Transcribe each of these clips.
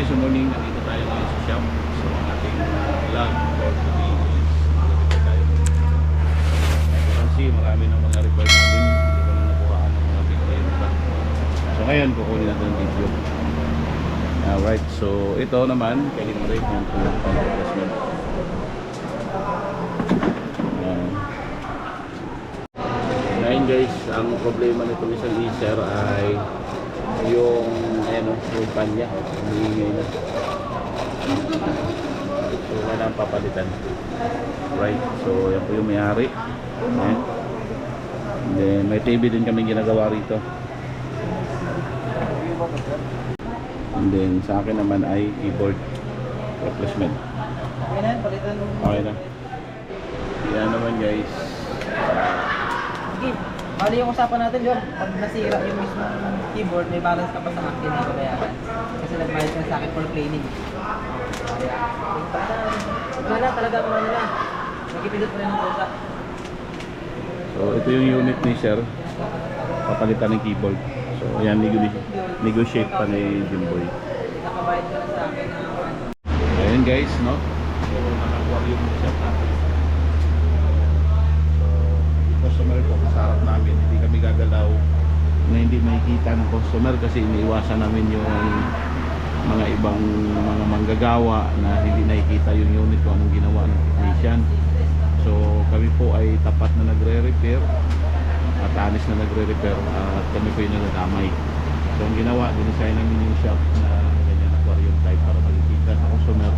guys, sa morning, nandito tayo ngayon sa shop. So ang ating vlog for today is mag-repair tayo. As you can see, marami ng mga repair namin. Hindi ko na nakuhaan ng mga video yung iba. So ngayon, kukunin natin ang video. Alright, so ito naman, kalimutan yung replacement. Ngayon guys, ang problema nitong isang laser ay yung yung kanya humihingi na, so wala nang papalitan. Right, so yan po yung may-ari. And then may TV din kami ginagawa rito. And then sa akin naman ay keyboard replacement. Okay na. Yan naman guys. Bali yung usapan natin, John, pag nasira yung mismo keyboard, may balance ka pa sa akin, hindi ko bayaran. Kasi nagbayad ka sa akin for cleaning. Wala talaga ako na. Nagipindot pa rin ng pusa. So ito yung unit ni Sir. Papalitan ng keyboard. So ayan, negotiate pa ni Jimboy. Nakabayad ka na sa akin. Ayan guys, no? So nakakuha yung shop natin. Customer ko sa harap namin, hindi kami gagalaw na hindi makikita ng customer kasi iniiwasan namin yung mga ibang mga manggagawa na hindi nakikita yung unit kung anong ginawa ng technician. So kami po ay tapat na nagre-repair at honest na nagre-repair at kami po yung nagdamay. So ang ginawa, dinesign namin yung shop na ganyan aquarium type para makikita sa customer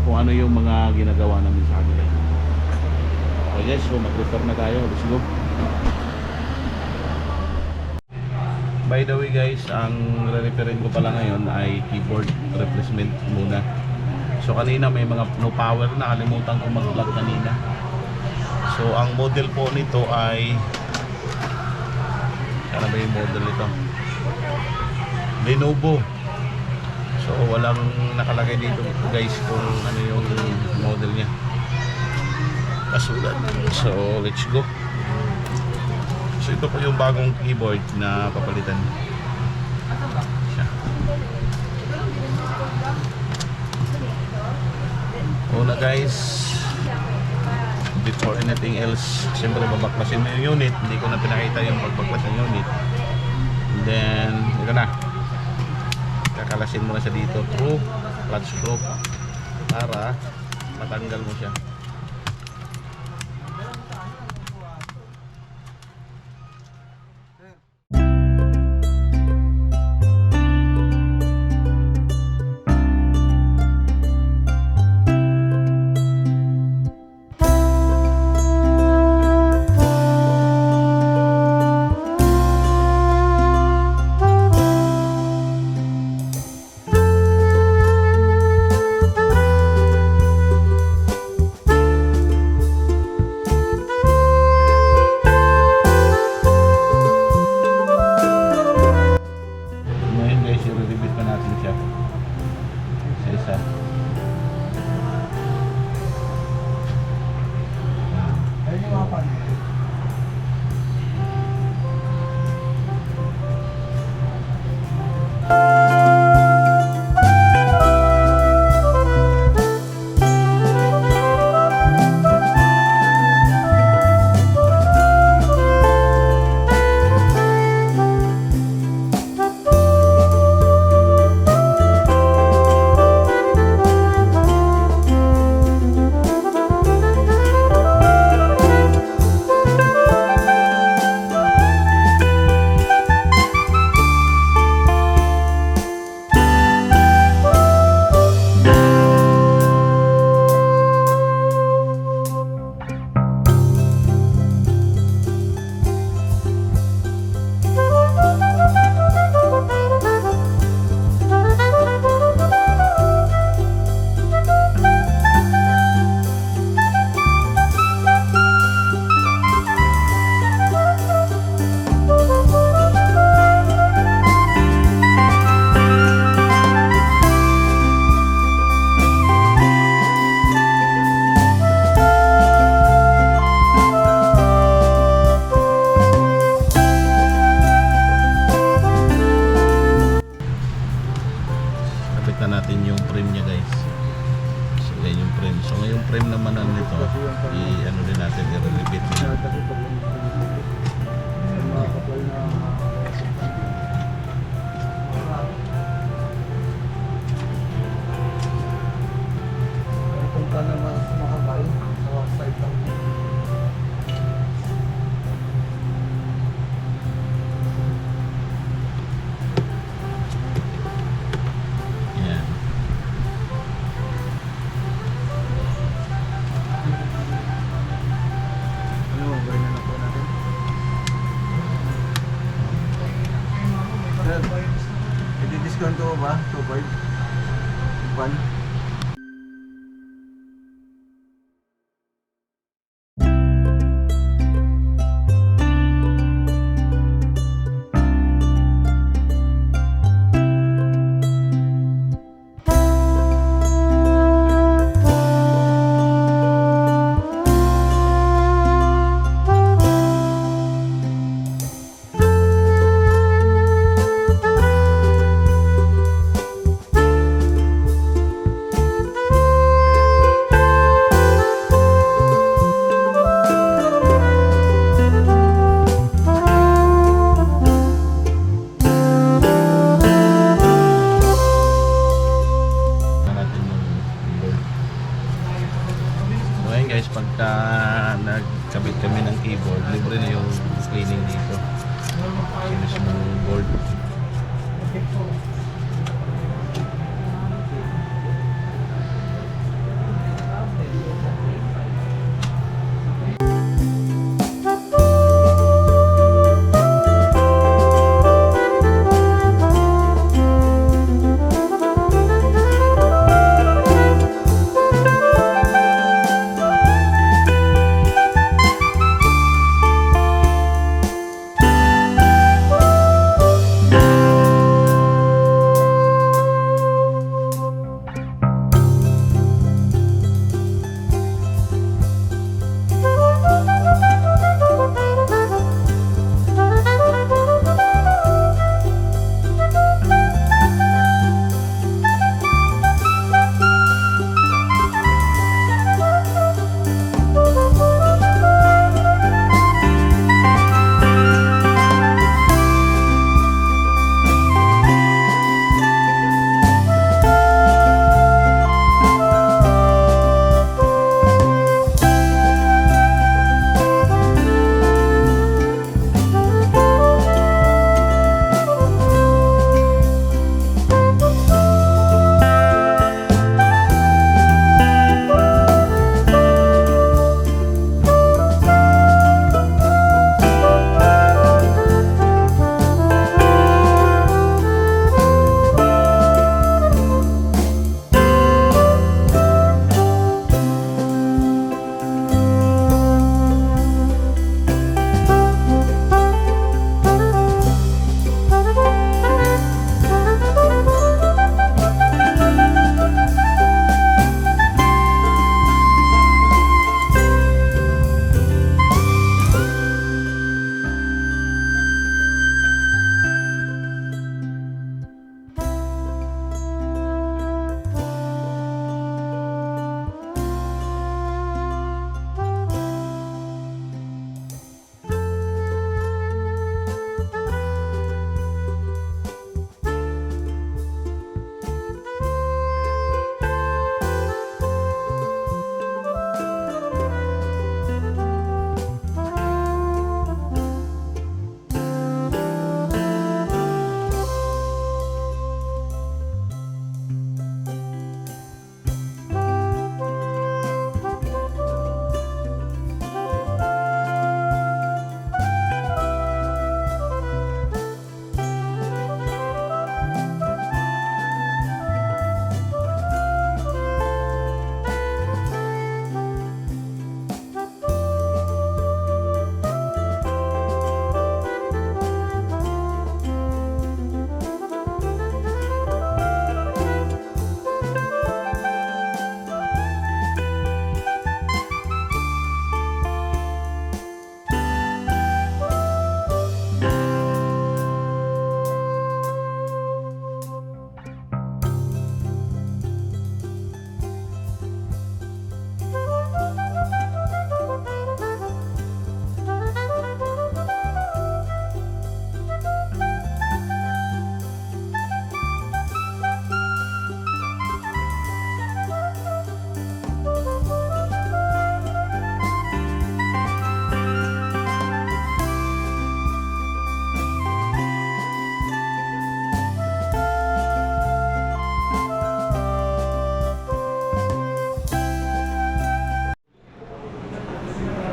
kung ano yung mga ginagawa namin sa kanila. Okay guys, so mag-repair na tayo. Let's go. By the way guys, ang re-repairin ko pala ngayon ay keyboard replacement muna. So kanina may mga no power na, kalimutan ko mag-vlog kanina. So ang model po nito ay, ano ba yung model nito? Lenovo. So walang nakalagay dito guys kung ano yung model niya. Kasulat. So let's go. So ito po yung bagong keyboard na papalitan. Siya. Una guys, before anything else, siyempre babaklasin mo yung unit. Hindi ko na pinakita yung pagbaklas ng unit. And then ito na, kakalasin mo na siya dito through clutch screw para matanggal mo siya. Ipapakita natin yung frame niya guys. So yan yung frame. So ngayong frame naman nito, i-ano din natin, i-repeat din. Punta naman sa makakay, sa side lang. Yan. Ano, ganyan na po natin. Sir, i-discount ko ba? 2.5? 1? Natin yung board. So ayun guys, pagka nagkabit kami ng keyboard, libre na yung cleaning dito. Yung mismong board.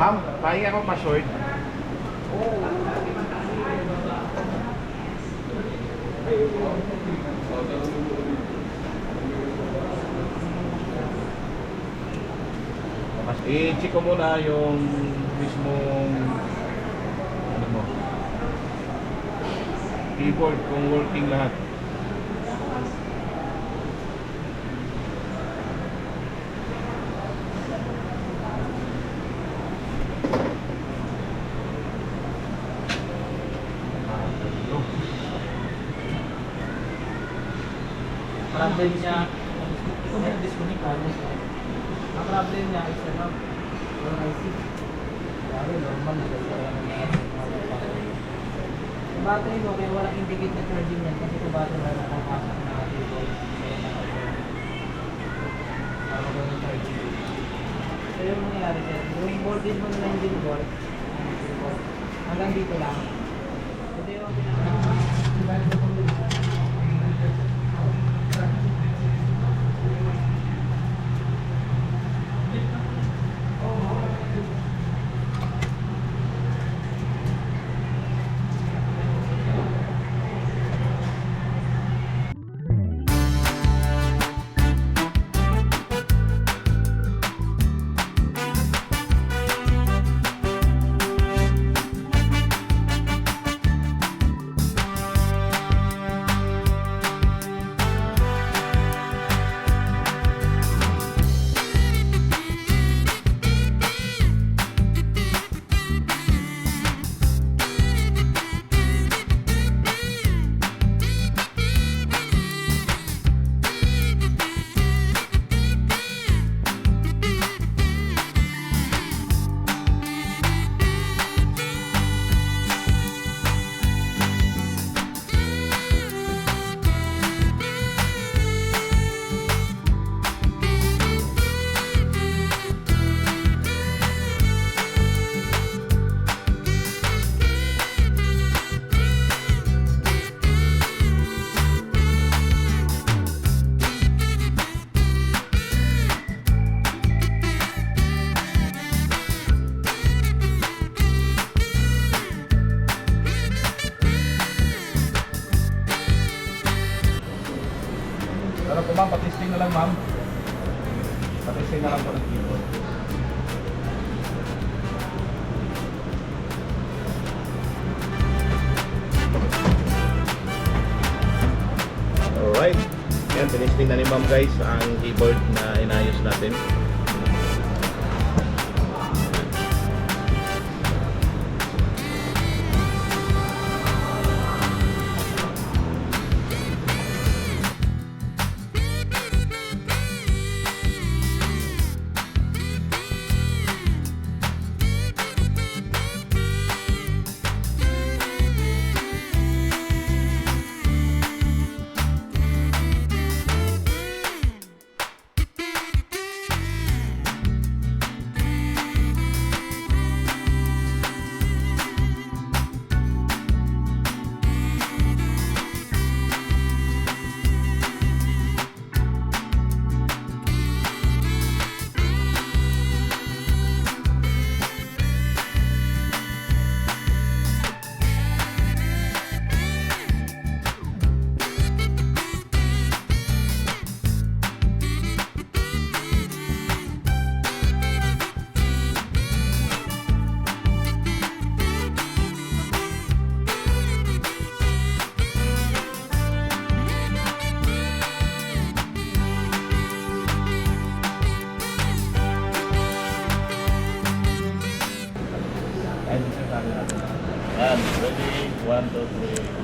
Ma'am, pahinga ako pa-short. I-check ko muna yung mismong ano mo, keyboard kung working lahat. Problem niya, disconnect ang problem niya is ano, yung IC. Sabi, normal na yung battery mo, kaya walang indicate na charging yan kasi yung battery mo nakapasok na keyboard. Para ba yung charging? So yung mangyayari sir, yung voltage mo na 19 volt, hanggang dito lang. Ito yung Ano po ma'am, patisting na lang ma'am. Patisting na lang po ng keyboard. Alright. Yan, tinisting na ni ma'am guys ang keyboard na inayos natin. Yan, ready? 1, 2, 3.